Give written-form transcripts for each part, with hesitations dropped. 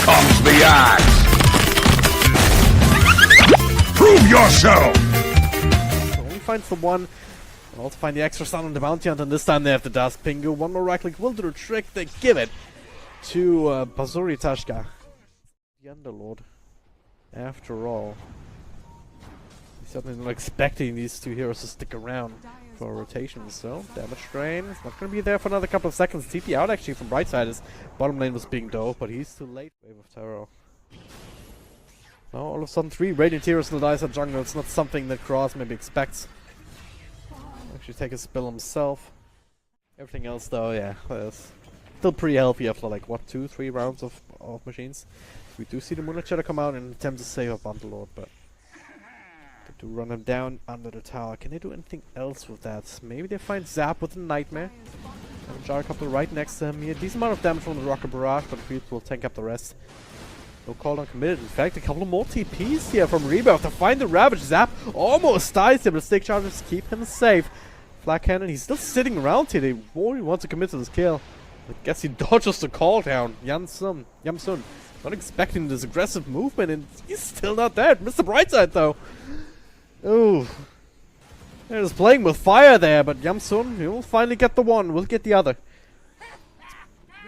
comes the axe! Prove yourself! So only finds the one, and also find the extra stun on the bounty hunter, and this time they have the Dust Pingu. One more right click will do the trick. They give it to Bazuri Tashka. The Underlord. After all. He's certainly not expecting these two heroes to stick around for rotation, so damage drain. It's not going to be there for another couple of seconds. TP out actually from right side. His bottom lane was being dope, but he's too late. Wave of Terror. Now all of a sudden 3 Radiant Heroes in the Dicer jungle. It's not something that Cross maybe expects. Actually take a spill himself. Everything else though, yeah, still pretty healthy after like what, 2-3 rounds of machines. We do see the Moonlight Shadow come out and attempt to save up Underlord, but to run him down under the tower. Can they do anything else with that? Maybe they find Zap with a Nightmare. And Jar couple right next to him here. Decent amount of damage from the Rocket Barrage, but Creeps will tank up the rest. No cooldown committed. In fact, a couple more TPs here from Rebirth to find the Ravage. Zap almost dies him, but stick charges keep him safe. Flag Cannon, he's still sitting around here. They really want to commit to this kill. I guess he dodges the call down. Yamsun. Not expecting this aggressive movement, and he's still not dead. Mr. Brightside though. Ooh. They're just playing with fire there, but Yamsun, he will finally get the one. We'll get the other.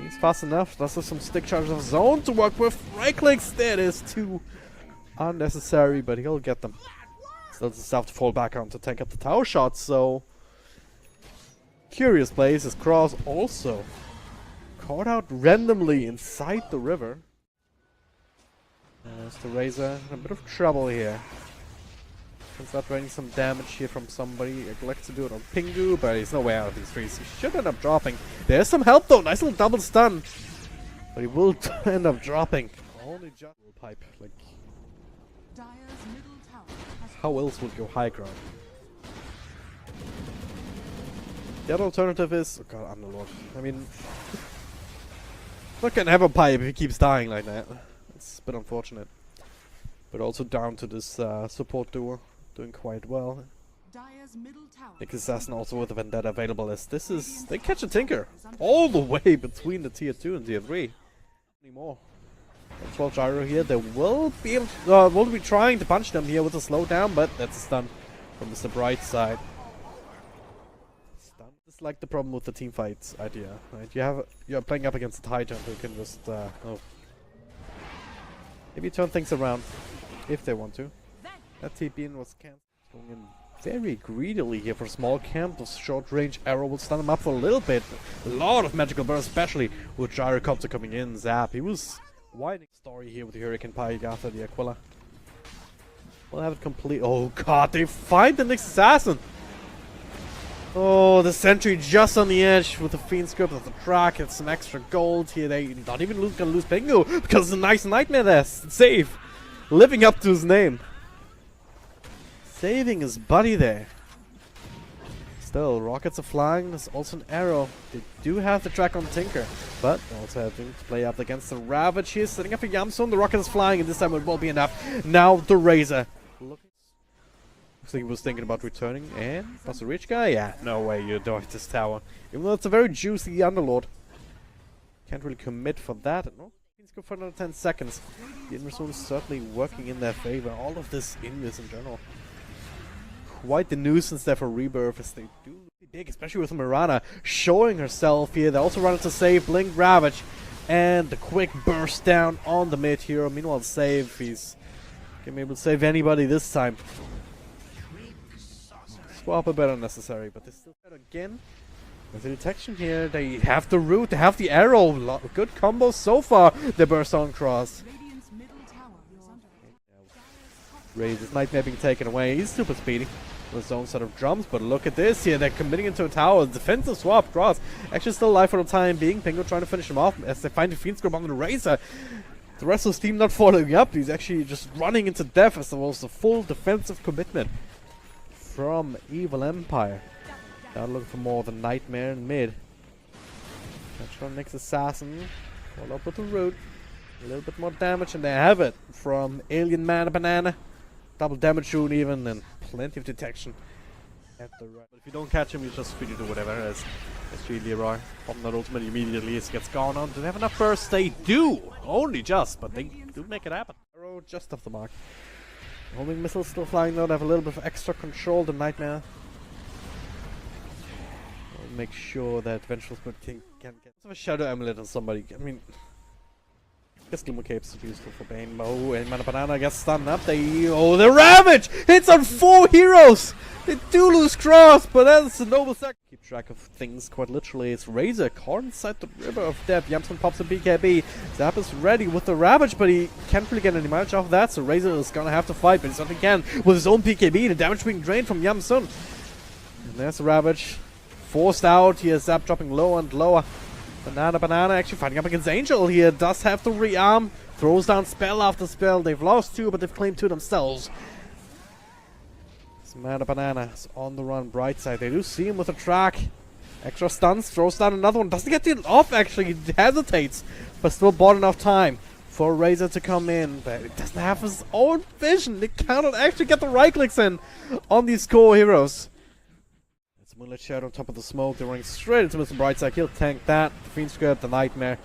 He's fast enough. Does have some stick charges of his own to work with. Right clicks. There it is. 2 unnecessary, but he'll get them. Still just have to fall back on to take up the tower shot, so... Curious place is Cross also caught out randomly inside the river. There's the Razor in a bit of trouble here. Can start draining some damage here from somebody. Neglects to do it on Pingu, but he's no way out of these trees. He should end up dropping. There's some help though. Nice little double stun. But he will end up dropping. Only just pipe. Like, how else would go high ground? The other alternative is... Oh god, Underlord. I mean... not gonna have a pipe if he keeps dying like that. It's a bit unfortunate. But also down to this support duo. Doing quite well. Nick Assassin also with a Vendetta available as this is... They catch a Tinker! All the way between the tier 2 and tier 3. Anymore. 12 Gyro here. They will be able to, will be trying to punch them here with a slowdown, but that's a stun from Mr. Brightside. Stun is like the problem with the team fights idea, right? You're playing up against a high jump who can just maybe turn things around if they want to. That TP in was cancelled. Going in very greedily here for small camp. The short range arrow will stun him up for a little bit. A lot of magical burst, especially with Gyrocopter coming in. Zap. He was winding story here with the Hurricane Pike after the Aquila. We'll have it complete. Oh god, they find the next assassin. Oh, the sentry just on the edge with the Fiend Script of the track. It's some extra gold here. They not even gonna lose Pingu because it's a nice Nightmare there. Save. Living up to his name. Saving his buddy there. Still, rockets are flying. There's also an arrow. They do have the track on Tinker, but also having to play up against the Ravage here. Setting up a Yamsun. The rocket is flying, and this time it will be enough. Now the Razor. Looks like he was thinking about returning. And that's a rich guy? Yeah, no way you dodge this tower. Even though it's a very juicy Underlord. Can't really commit for that. No. Let's go for another 10 seconds. The Inversor is certainly working in their favor. All of this Invis in general. Quite the nuisance there for Rebirth as they do look big, especially with Mirana showing herself here. They also run to save Blink Ravage and the quick burst down on the mid hero. Meanwhile, save, he's gonna be able to save anybody this time. Swap a bit unnecessary, but they still get again. With the detection here, they have the root, they have the arrow. Good combo so far. They burst on Cross. Razor's Nightmare being taken away. He's super speedy. His own set of drums, but look at this here. They're committing into a tower. Defensive swap. Cross actually still alive for the time being. Pingu trying to finish him off as they find the Fiend Script on the Razor. The rest of his team not following up. He's actually just running into death as there was a full defensive commitment from EviL.EmpiRe. Now looking for more of the Nightmare in mid. Catch on next assassin. Follow up with the root. A little bit more damage, and they have it from Alien Man Banana. Double damage rune even, and plenty of detection at the right. But if you don't catch him, you just free to do whatever. As SG Leroy from that ultimate immediately gets gone on. Do they have enough burst? They do! Only just, but they do make it happen. Arrow just off the mark. Homing missiles still flying though, they have a little bit of extra control. The Nightmare will make sure that Vengeful Spirit can get a Shadow Amulet on somebody. I mean, I guess Glimmer Capes are useful for Bane. Oh, and Mana Banana gets stunned up. The Ravage hits on 4 heroes! They do lose cross, but that's a noble sack. Keep track of things quite literally. It's Razor caught inside the River of Death. Yamsun pops a BKB. Zap is ready with the Ravage, but he can't really get any damage off that, so Razor is gonna have to fight, but he certainly can with his own BKB. The damage being drained from Yamsun. And there's the Ravage. Forced out. Here, Zap dropping lower and lower. Banana actually fighting up against Angel here. Does have to rearm. Throws down spell after spell. They've lost 2, but they've claimed 2 themselves. Banana is on the run. Bright side. They do see him with a track. Extra stuns. Throws down another one. Doesn't get it off actually. He hesitates. But still bought enough time for Razor to come in. But it doesn't have his own vision. They cannot actually get the right clicks in on these core heroes. Moonlit Shadow on top of the smoke. They're running straight into Mr. Brightside. He'll tank that. The Fiend Script, the Nightmare.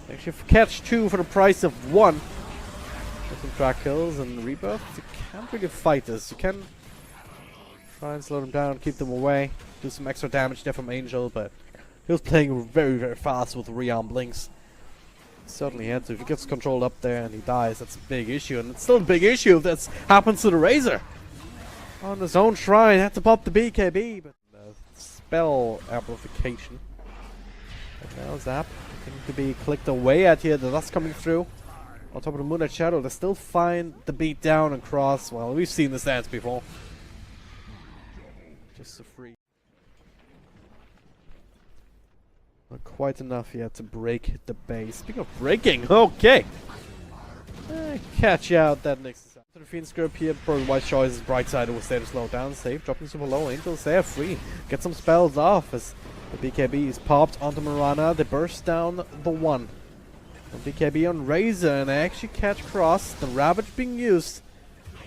Actually catch 2 for the price of 1. With some track kills and Rebirth. You can't really fight this. You can try and slow them down, keep them away. Do some extra damage there from Angel, but he was playing very, very fast with rearm blinks. Certainly had to. If he gets controlled up there and he dies, that's a big issue. And it's still a big issue if that happens to the Razor. On his own shrine, had to pop the BKB, but spell amplification. But now Zap looking to be clicked away at here. The dust coming through. On top of the Moonlight Shadow, they still find the beat down and cross. Well, we've seen this dance before. Just a free. Not quite enough yet to break the base. Speaking of breaking, okay. Catch out that next. To the Fiend Script here, probably wise choice is Brightside who will stay to slow down. Safe, dropping super low. Angels there, free. Get some spells off as the BKB is popped onto Mirana. They burst down the 1. The BKB on Razor and they actually catch cross. The Ravage being used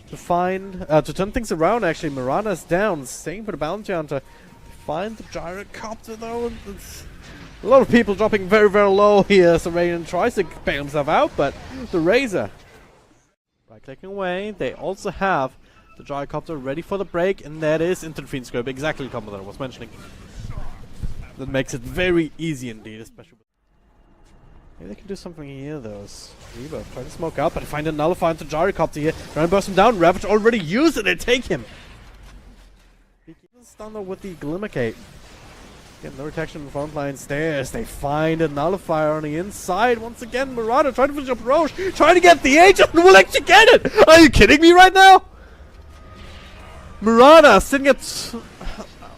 to find, to turn things around actually. Mirana's down. Same for the Bounty Hunter. Find the Gyrocopter though. It's a lot of people dropping very, very low here. So Raiden tries to bail himself out, but the Razor. By clicking away, they also have the Gyrocopter ready for the break, and that is into the Fiend Script. Exactly the combo that I was mentioning. That makes it very easy indeed, especially. Maybe they can do something here though. Rebirth trying to smoke out, but they find a nullifier into Gyrocopter here. Trying to burst him down. Ravage already used it, they take him. He keeps stun though with the Glimmer Cape. Again, no protection in the front line stairs. They find a nullifier on the inside. Once again, Murata trying to finish up Roche. Trying to get the agent and will actually get it! Are you kidding me right now? Murata sitting at...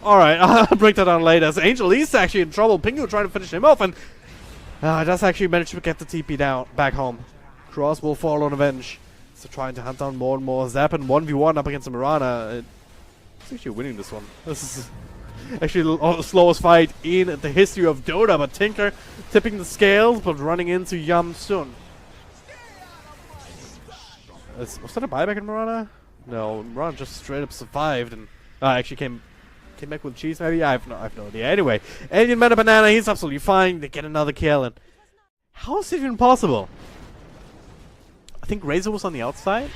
Alright, I'll break that down later. As Angel is actually in trouble. Pingu trying to finish him off and... does actually manage to get the TP down back home. Cross will fall on Avenge. So trying to hunt down more and more. Zap and 1v1 up against Murata. It's actually winning this one. This is... actually the slowest fight in the history of Dota, but Tinker tipping the scales, but running into Yamsun. Was that a buyback in Mirana? No, Mirana just straight up survived and actually came back with cheese maybe? I have no idea. Anyway, Alien Mana Banana, he's absolutely fine. They get another kill and how is it even possible? I think Razor was on the outside.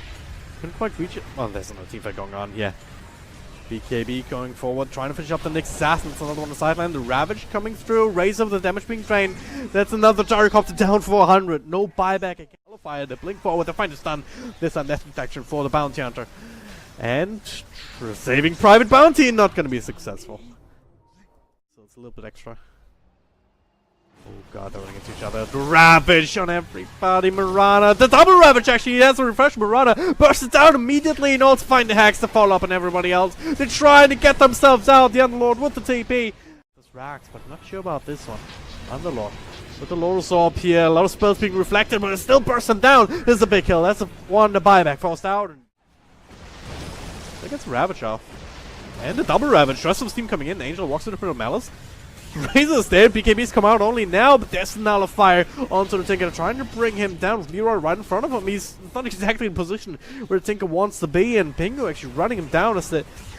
Couldn't quite reach it. Oh, there's another team fight going on, yeah. BKB going forward, trying to finish up the next assassin. It's another on the sideline. The Ravage coming through. Razor with the damage being drained. That's another Gyrocopter down for 100. No buyback. Again. Qualifier. They blink forward. They find a stun. This time death protection for the Bounty Hunter. And saving Private Bounty. Not going to be successful. So it's a little bit extra. Oh god, they're running into each other. The Ravage on everybody. Mirana. The double Ravage actually has to refresh. Mirana bursts it down immediately and also find the hacks to follow up on everybody else. They're trying to get themselves out. The Underlord with the TP. There's racks, but I'm not sure about this one. Underlord with the Lotus Orb here. A lot of spells being reflected, but it's still bursting down. This is a big kill. That's a one to buyback. Forced out. And that gets Ravage off. And the double Ravage. Rest of the team coming in. Angel walks into the Malice. Razor's there, BKB's come out only now, but there's a nullifier onto the Tinker, trying to bring him down with Leroy right in front of him. He's not exactly in position where the Tinker wants to be, and Pingu actually running him down as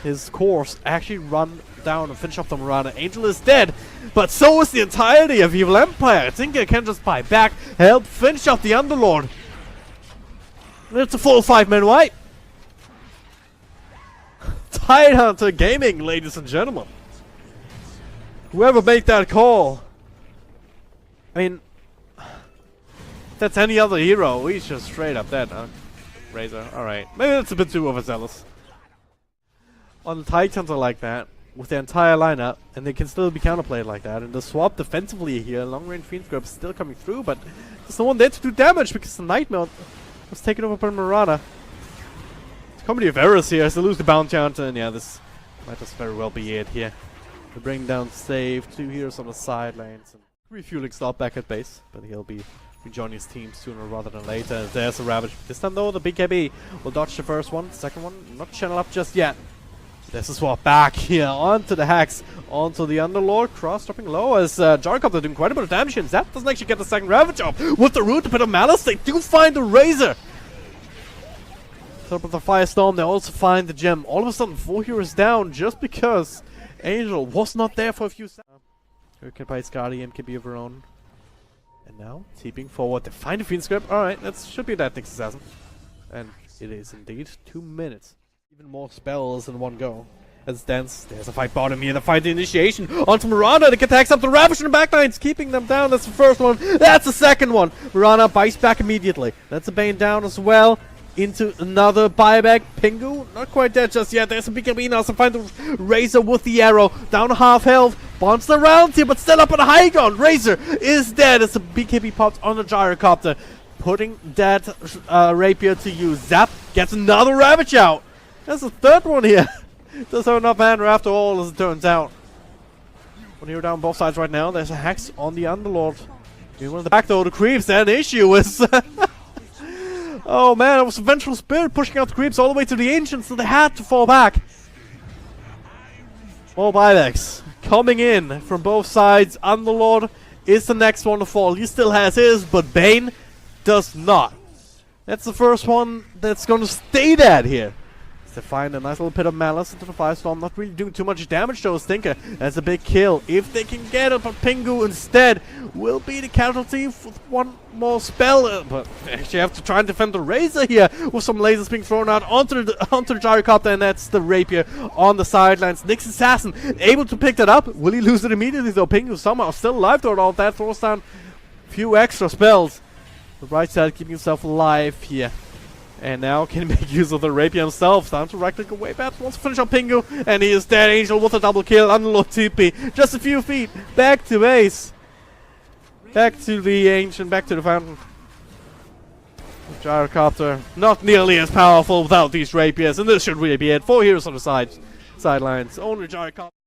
his course actually run down and finish off the Mirana. Angel is dead, but so is the entirety of EviL.EmpiRe. Tinker can just buy back, help finish off the Underlord. It's a full 5-man wipe. Tidehunter Gaming, ladies and gentlemen. Whoever made that call. I mean, if that's any other hero, he's just straight up dead, huh? Razor, alright. Maybe that's a bit too overzealous. On the Tidehunter like that, with the entire lineup, and they can still be counterplayed like that, and the swap defensively here, long range Fiend Grip is still coming through, but there's no one there to do damage because the Nightmare was taken over by Mirana. It's a comedy of errors here as they lose the Bounty Hunter, and yeah, this might just very well be it here. They bring down Save, 2 heroes on the side lanes, and refueling Slot back at base, but he'll be rejoining his team sooner rather than later. There's a Ravage. This time though, the BKB will dodge the first one, the second one not channel up just yet. There's a swap back here onto the Hex, onto the Underlord. Cross dropping low as Gyrocopter doing quite a bit of damage, and Zap doesn't actually get the second Ravage off. With the root, a bit of Malice, they do find the Razor. Top of the Firestorm, they also find the gem. All of a sudden, 4 heroes down just because Angel was not there for a few seconds. Hurricane by Guardian can be of her own. And now, TPing forward, they find the Fiend Script. Alright, that should be that Nyx Assassin. And it is indeed 2 minutes. Even more spells in one go. As it stands, there's a fight bottom here. The fight initiation onto Mirana. They attacks up the Ravage in the backlines, keeping them down. That's the first one. That's the second one. Mirana bites back immediately. That's a Bane down as well. Into another buyback. Pingu, not quite dead just yet. There's a BKB now to find the Razor with the arrow. Down to half health. Bounce around here, but still up on the high ground. Razor is dead as the BKB pops on the Gyrocopter. Putting that rapier to use. Zap gets another Ravage out. There's a third one here. Does have enough mana after all, as it turns out. One hero down both sides right now. There's a Hex on the Underlord. One in the back though, the creeps. And the issue is oh man, it was a Vengeful Spirit pushing out the creeps all the way to the Ancients, so they had to fall back. More buybacks coming in from both sides. Underlord is the next one to fall. He still has his, but Bane does not. That's the first one that's going to stay dead here. They find a nice little pit of Malice into the Firestorm, not really doing too much damage to Stinker. That's a big kill. If they can get it, but Pingu instead will be the casualty with one more spell. But they actually have to try and defend the Razor here with some lasers being thrown out onto the Gyrocopter, and that's the Rapier on the sidelines. Nyx Assassin able to pick that up. Will he lose it immediately though? Pingu somehow still alive throughout all that. Throws down a few extra spells. The right side keeping himself alive here. And now can make use of the Rapier himself. Down to right click away. Perhaps wants to finish on Pingu. And he is dead. Angel with a double kill. Underlord TP. Just a few feet. Back to base. Back to the Ancient. Back to the Fountain. Gyrocopter. Not nearly as powerful without these Rapiers. And this should really be it. 4 heroes on the sidelines. Only Gyrocopter.